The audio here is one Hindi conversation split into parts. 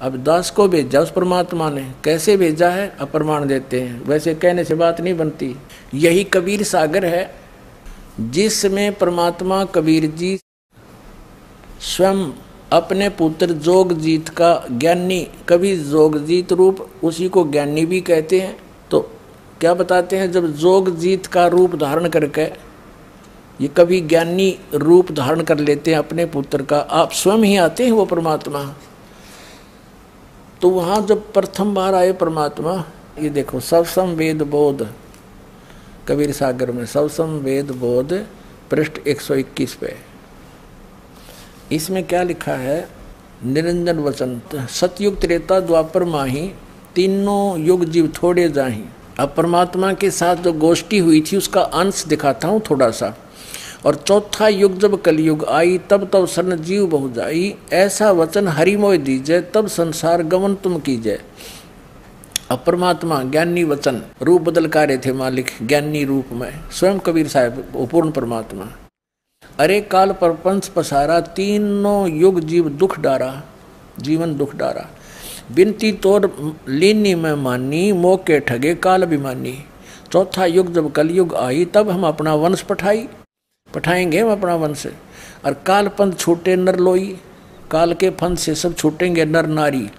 अब दास को भेजा उस परमात्मा ने, कैसे भेजा है अप्रमाण देते हैं, वैसे कहने से बात नहीं बनती। यही कबीर सागर है जिसमें परमात्मा कबीर जी स्वयं अपने पुत्र जोगजीत का ज्ञानी, कभी जोगजीत रूप, उसी को ज्ञानी भी कहते हैं। तो क्या बताते हैं, जब जोगजीत का रूप धारण करके ये कभी ज्ञानी रूप धारण कर लेते हैं अपने पुत्र का, आप स्वयं ही आते हैं वो परमात्मा। तो वहाँ जब प्रथम बार आए परमात्मा, ये देखो सबसम वेद बोध, कबीर सागर में सबसम वेद बोध पृष्ठ 121 पे, इसमें क्या लिखा है, निरंजन वचन सतयुग त्रेता द्वापर माही, तीनों युग जीव थोड़े जाही। अब परमात्मा के साथ जो गोष्ठी हुई थी उसका अंश दिखाता हूँ थोड़ा सा। और चौथा युग जब कलयुग आई, तब तब सन जीव बहु जाई, ऐसा वचन हरि मोय दीजय, तब संसार गमन तुम कीजय। अब परमात्मा ज्ञानी वचन रूप बदल का रहे थे मालिक, ज्ञानी रूप में स्वयं कबीर साहब पूर्ण परमात्मा। अरे काल परपंच पसारा, तीनों युग जीव दुख डारा, जीवन दुख डारा, बिनती तोर लीनी में मानी, मोके ठगे काल अभिमानी। चौथा युग जब कलयुग आई, तब हम अपना वंश पठाएंगे हम अपना वंश। और काल पंथ छूटे नर लोई, काल के पंथ से सब छूटेंगे नर नारी।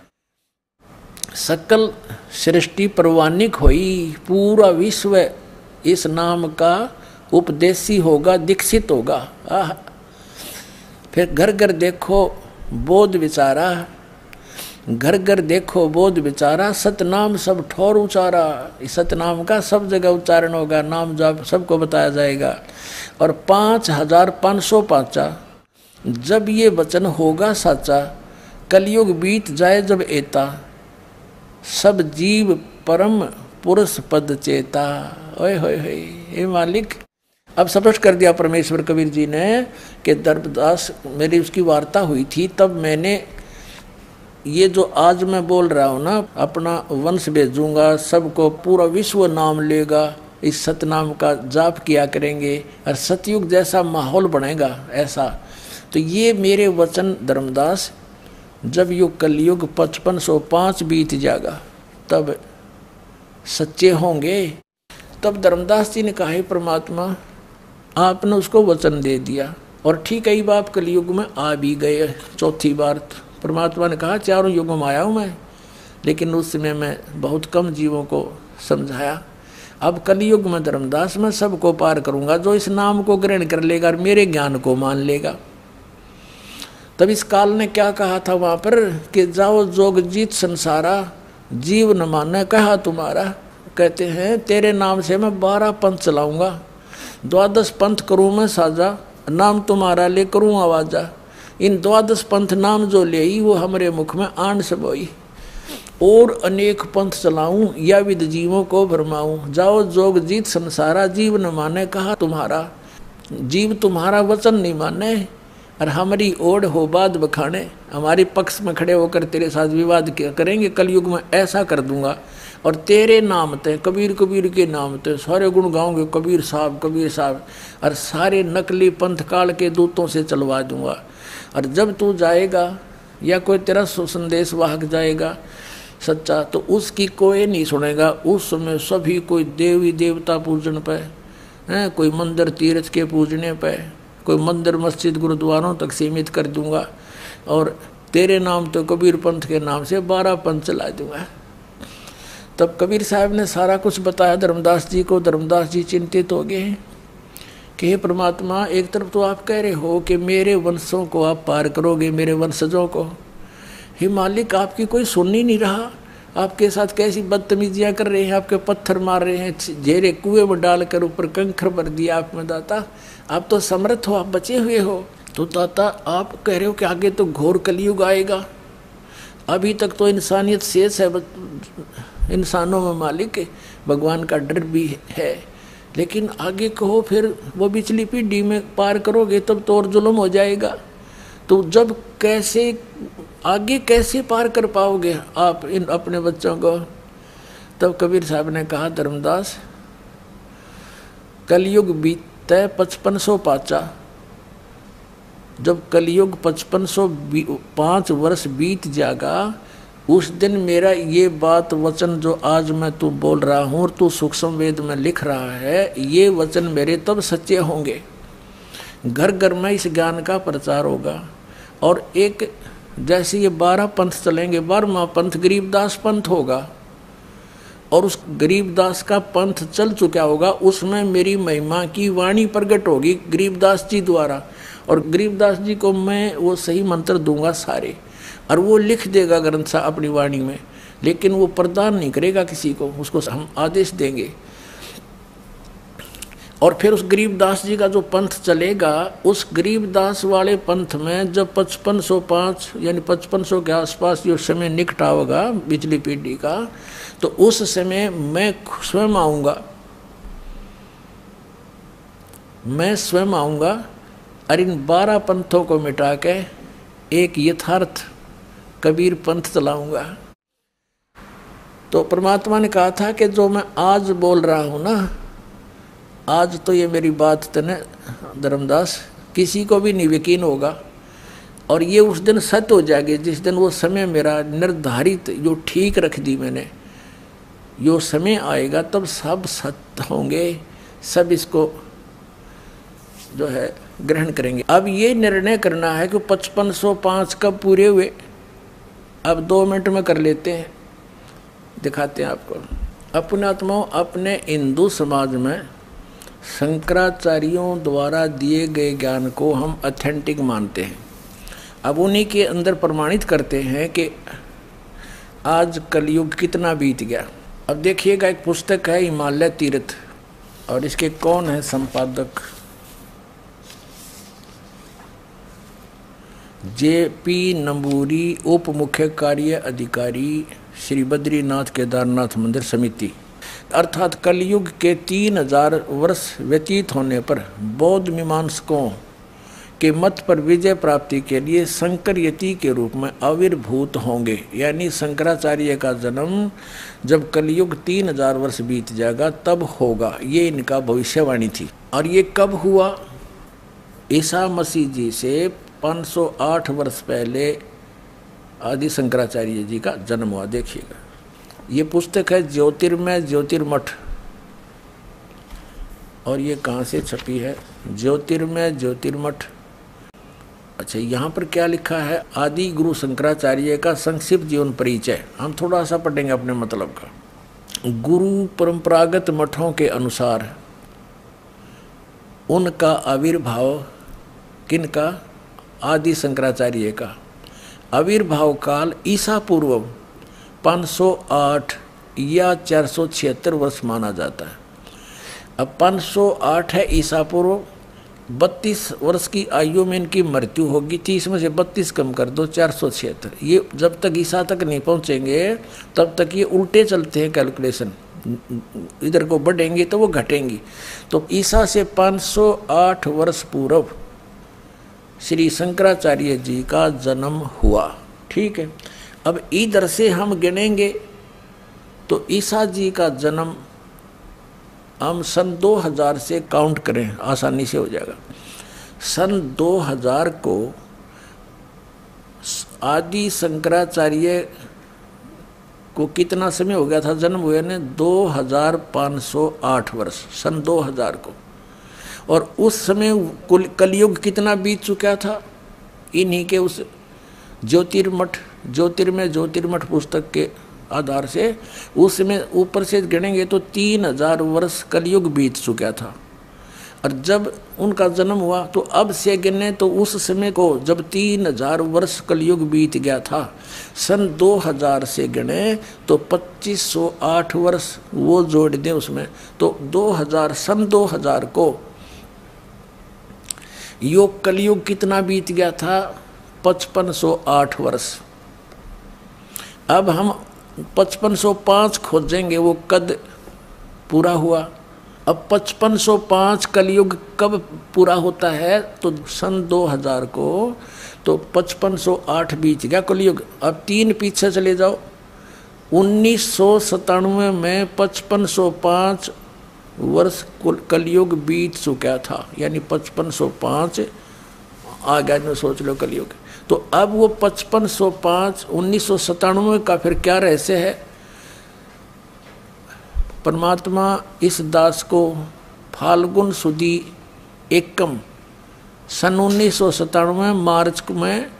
सकल सृष्टि परवानिक होई, पूरा विश्व इस नाम का उपदेशी होगा, दीक्षित होगा। फिर घर घर देखो बोध विचारा, घर घर देखो बोध विचारा, सतनाम सब ठोर उचारा। इस सतनाम का सब जगह उच्चारण होगा, नाम जाप सबको बताया जाएगा। और 5505 जब ये वचन होगा साचा, कलयुग बीत जाए जब एता, सब जीव परम पुरुष पद चेता। ओए होए होए, हे मालिक। अब स्पष्ट कर दिया परमेश्वर कबीर जी ने कि दर्पदास, मेरी उसकी वार्ता हुई थी, तब मैंने ये जो आज मैं बोल रहा हूँ ना, अपना वंश भेजूंगा, सबको पूरा विश्व नाम लेगा, इस सतनाम का जाप किया करेंगे और सतयुग जैसा माहौल बनेगा ऐसा। तो ये मेरे वचन धर्मदास, जब युग कलयुग 5505 बीत जाएगा तब सच्चे होंगे। तब धर्मदास जी ने कहा, हे परमात्मा आपने उसको वचन दे दिया और ठीक है बाप कलयुग में आ भी गए। चौथी बार परमात्मा ने कहा, चारों युगों में आया हूँ मैं, लेकिन उस समय मैं बहुत कम जीवों को समझाया। अब कलयुग में धर्मदास मैं सबको पार करूंगा, जो इस नाम को ग्रहण कर लेगा और मेरे ज्ञान को मान लेगा। तब इस काल ने क्या कहा था वहां पर कि जाओ जोगजीत संसारा, जीव न माने कहा तुम्हारा। कहते हैं तेरे नाम से मैं 12 पंथ चलाऊंगा, 12 पंथ करूं मैं साजा, नाम तुम्हारा ले करूं आवाजा। इन 12 पंथ नाम जो ले ही वो हमारे मुख में आन सबोई, और अनेक पंथ चलाऊं या विद जीवों को भरमाऊं। जाओ जोग जीत संसारा, जीव न माने कहा तुम्हारा। जीव तुम्हारा वचन नहीं माने और हमारी ओढ़ हो बात बखाने, हमारे पक्ष में खड़े होकर तेरे साथ विवाद करेंगे। कलयुग में ऐसा कर दूंगा और तेरे नाम ते, कबीर कबीर के नाम ते सारे गुण गाओगे, कबीर साहब कबीर साहब, और सारे नकली पंथ काल के दूतों से चलवा दूंगा। और जब तू जाएगा या कोई तेरा संदेश वाहक जाएगा सच्चा, तो उसकी कोई नहीं सुनेगा। उस समय सभी कोई देवी देवता पूजन पे हैं, कोई मंदिर तीर्थ के पूजने पे, कोई मंदिर मस्जिद गुरुद्वारों तक सीमित कर दूंगा और तेरे नाम तो कबीर पंथ के नाम से 12 पंथ चला दूंगा। तब कबीर साहब ने सारा कुछ बताया धर्मदास जी को। धर्मदास जी चिंतित हो गए कि हे परमात्मा, एक तरफ तो आप कह रहे हो कि मेरे वंशों को आप पार करोगे, मेरे वंशजों को। हे मालिक, आपकी कोई सुन ही नहीं रहा, आपके साथ कैसी बदतमीजियाँ कर रहे हैं, आपके पत्थर मार रहे हैं, झेरे कुएं में डालकर ऊपर कंकर भर दिया आप में दाता। आप तो समर्थ हो, आप बचे हुए हो। तो दाता आप कह रहे हो कि आगे तो घोर कलयुग आएगा, अभी तक तो इंसानियत शेष है इंसानों में मालिक, भगवान का डर भी है, लेकिन आगे कहो फिर वो पिछली पीढ़ी में पार करोगे तब तो और जुल्म हो जाएगा। तो जब कैसे आगे कैसे पार कर पाओगे आप इन अपने बच्चों को। तब कबीर साहब ने कहा, धर्मदास कलयुग बीतता 5505, जब कलयुग 5505 वर्ष बीत जाएगा उस दिन मेरा ये बात वचन जो आज मैं तू बोल रहा हूँ और तू सूक्ष्म वेद में लिख रहा है, ये वचन मेरे तब सच्चे होंगे। घर घर में इस ज्ञान का प्रचार होगा। और एक जैसे ये 12 पंथ चलेंगे, 12वां पंथ गरीबदास पंथ होगा, और उस गरीबदास का पंथ चल चुका होगा, उसमें मेरी महिमा की वाणी प्रकट होगी गरीबदास जी द्वारा। और गरीबदास जी को मैं वो सही मंत्र दूंगा सारे, और वो लिख देगा ग्रंथ सा अपनी वाणी में, लेकिन वो प्रदान नहीं करेगा किसी को, उसको हम आदेश देंगे। और फिर उस गरीबदास जी का जो पंथ चलेगा, उस गरीबदास वाले पंथ में जब 5505 यानी 5500 के आसपास जो समय निकट होगा पिछली पीढ़ी का, तो उस समय मैं स्वयं आऊँगा, मैं स्वयं आऊँगा और इन 12 पंथों को मिटा के एक यथार्थ कबीर पंथ चलाऊंगा। तो परमात्मा ने कहा था कि जो मैं आज बोल रहा हूँ ना, आज तो ये मेरी बात तने धर्मदास किसी को भी नहीं यकीन होगा, और ये उस दिन सत्य हो जाएगी जिस दिन वो समय मेरा निर्धारित जो ठीक रख दी मैंने, यो समय आएगा तब सब सत्य होंगे, सब इसको जो है ग्रहण करेंगे। अब ये निर्णय करना है कि 5505 कब पूरे हुए। अब 2 मिनट में कर लेते हैं, दिखाते हैं आपको। अपने आत्माओं, अपने हिंदू समाज में शंकराचार्यों द्वारा दिए गए ज्ञान को हम ऑथेंटिक मानते हैं। अब उन्हीं के अंदर प्रमाणित करते हैं कि आज कलयुग कितना बीत गया। अब देखिएगा, एक पुस्तक है हिमालय तीर्थ, और इसके कौन है संपादक, JP नंबूरी, उप मुख्य कार्य अधिकारी, श्री बद्रीनाथ केदारनाथ मंदिर समिति। अर्थात कलयुग के 3000 वर्ष व्यतीत होने पर बौद्ध मीमांसकों के मत पर विजय प्राप्ति के लिए शंकर यति के रूप में आविर्भूत होंगे। यानी शंकराचार्य का जन्म जब कलयुग 3000 वर्ष बीत जाएगा तब होगा, ये इनका भविष्यवाणी थी। और ये कब हुआ? ईसा मसीह जी से 508 वर्ष पहले आदि शंकराचार्य जी का जन्म हुआ। देखिएगा, ये पुस्तक है ज्योतिर्मय ज्योतिर्मठ, और ये कहाँ से छपी है? ज्योतिर्मय ज्योतिर्मठ। अच्छा, यहाँ पर क्या लिखा है? आदि गुरु शंकराचार्य का संक्षिप्त जीवन परिचय। हम थोड़ा सा पढ़ेंगे अपने मतलब का। गुरु परंपरागत मठों के अनुसार उनका आविर्भाव, किनका? आदि शंकराचार्य का आविर्भाव काल ईसा पूर्व 508 या 476 वर्ष माना जाता है। अब 508 है ईसा पूर्व, 32 वर्ष की आयु में इनकी मृत्यु होगी। 30 में से 32 कम कर दो, 476। ये जब तक ईसा तक नहीं पहुंचेंगे तब तक ये उल्टे चलते हैं कैलकुलेशन, इधर को बढ़ेंगी तो वो घटेंगी। तो ईसा से 508 वर्ष पूर्व श्री शंकराचार्य जी का जन्म हुआ। ठीक है, अब इधर से हम गिनेंगे तो ईसा जी का जन्म हम सन 2000 से काउंट करें, आसानी से हो जाएगा। सन 2000 को आदि शंकराचार्य को कितना समय हो गया था जन्म हुए ने? 2508 वर्ष, सन 2000 को। और उस समय कलयुग कितना बीत चुका था? इन्हीं के उस ज्योतिर्मठ, ज्योतिर्मय ज्योतिर्मठ पुस्तक के आधार से उसमें ऊपर से गिनेंगे तो 3000 वर्ष कलयुग बीत चुका था। और जब उनका जन्म हुआ तो अब से गिने तो उस समय को जब 3000 वर्ष कलयुग बीत गया था, सन 2000 से गिने तो 2508 वर्ष वो जोड़ दें उसमें, तो 2000 सन 2000 को योग कलयुग कितना बीत गया था? 5508 वर्ष। अब हम 5505 खोजेंगे वो कद पूरा हुआ। अब 5505 कलयुग कब पूरा होता है? तो सन 2000 को, तो 5508 बीत गया कलयुग। अब 3 पीछे चले जाओ, 1997 में 5505 वर्ष कलयुग बीत चुका था, यानी 5505 आ गया, सोच लो कलयुग। तो अब वो 5505 1997 का फिर क्या रहस्य है? परमात्मा इस दास को फाल्गुन सुदी एकम सन 1997 मार्च में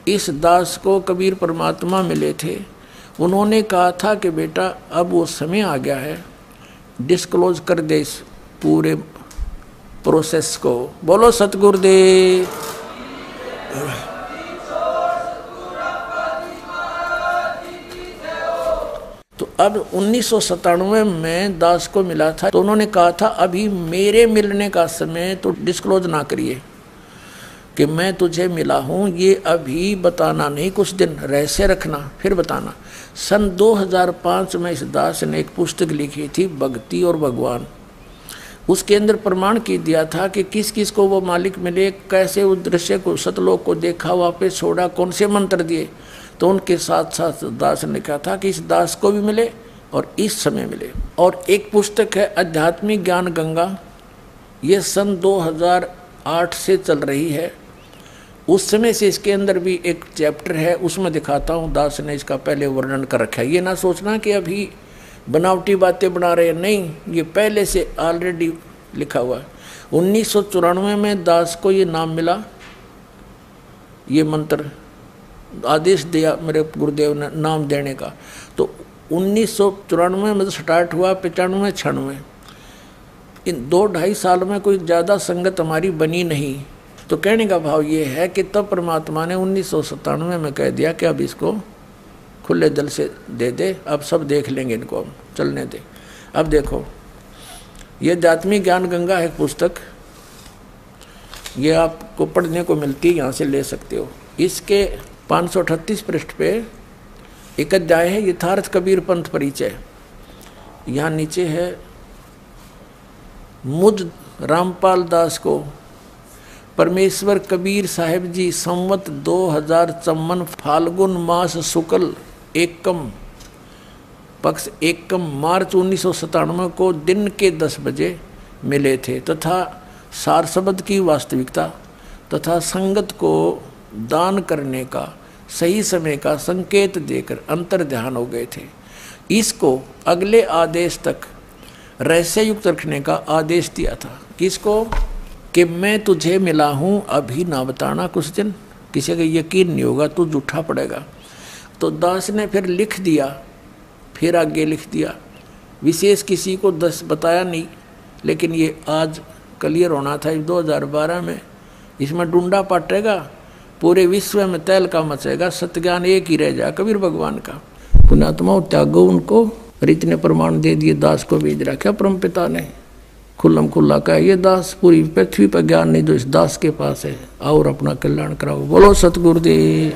इस दास को कबीर परमात्मा मिले थे। उन्होंने कहा था कि बेटा अब वो समय आ गया है, डिस्क्लोज कर दे इस पूरे प्रोसेस को। बोलो सतगुरुदेव। तो अब 1997 में दास को मिला था, तो उन्होंने कहा था अभी मेरे मिलने का समय तो डिस्क्लोज ना करिए कि मैं तुझे मिला हूँ, ये अभी बताना नहीं, कुछ दिन रहस्य रखना फिर बताना। सन 2005 में इस दास ने एक पुस्तक लिखी थी भक्ति और भगवान। उसके अंदर प्रमाण की दिया था कि किस किस को वो मालिक मिले, कैसे उस दृश्य को सतलोक को देखा, वापस छोड़ा, कौन से मंत्र दिए। तो उनके साथ साथ दास ने कहा था कि इस दास को भी मिले और इस समय मिले। और एक पुस्तक है आध्यात्मिक ज्ञान गंगा, ये सन 2008 से चल रही है। उस समय से इसके अंदर भी एक चैप्टर है, उसमें दिखाता हूँ दास ने इसका पहले वर्णन कर रखा है। ये ना सोचना कि अभी बनावटी बातें बना रहे हैं, नहीं, ये पहले से ऑलरेडी लिखा हुआ है। 1994 में दास को ये नाम मिला, ये मंत्र आदेश दिया मेरे गुरुदेव ने नाम देने का। तो 1994 में स्टार्ट हुआ, 95 96, इन 2-2.5 साल में कोई ज़्यादा संगत हमारी बनी नहीं। तो कहने का भाव ये है कि तब परमात्मा ने 1997 में कह दिया कि अब इसको खुले दिल से दे दे, अब सब देख लेंगे, इनको हम चलने दे। अब देखो, ये आध्यात्मिक ज्ञान गंगा है पुस्तक, ये आपको पढ़ने को मिलती है, यहाँ से ले सकते हो। इसके 538 पृष्ठ पे एक अध्याय है यथार्थ कबीर पंथ परिचय। यहाँ नीचे है मुझ रामपाल दास को परमेश्वर कबीर साहिब जी संवत 2054 फाल्गुन मास शुक्ल एकम पक्ष एकम मार्च 1997 को दिन के 10 बजे मिले थे तथा सार शब्द की वास्तविकता तथा संगत को दान करने का सही समय का संकेत देकर अंतर ध्यान हो गए थे। इसको अगले आदेश तक रहस्य युक्त रखने का आदेश दिया था। किसको? कि मैं तुझे मिला हूँ, अभी ना बताना, कुछ दिन किसी का यकीन नहीं होगा, तू झूठा पड़ेगा। तो दास ने फिर लिख दिया, फिर आगे लिख दिया, विशेष किसी को बताया नहीं, लेकिन ये आज क्लियर होना था 2012 में। इसमें डूंडा पाटेगा, पूरे विश्व में तहलका मचेगा, सत्यज्ञान एक ही रह जाए कबीर भगवान का। पुण्यात्माओं त्यागो उनको, और इतने प्रमाण दे दिए, दास को भेज रखा परम पिता ने खुल्लम खुल्ला का। ये दास पूरी पृथ्वी पर ज्ञान नहीं जो इस दास के पास है, और अपना कल्याण कराओ। बोलो सतगुरुदेव।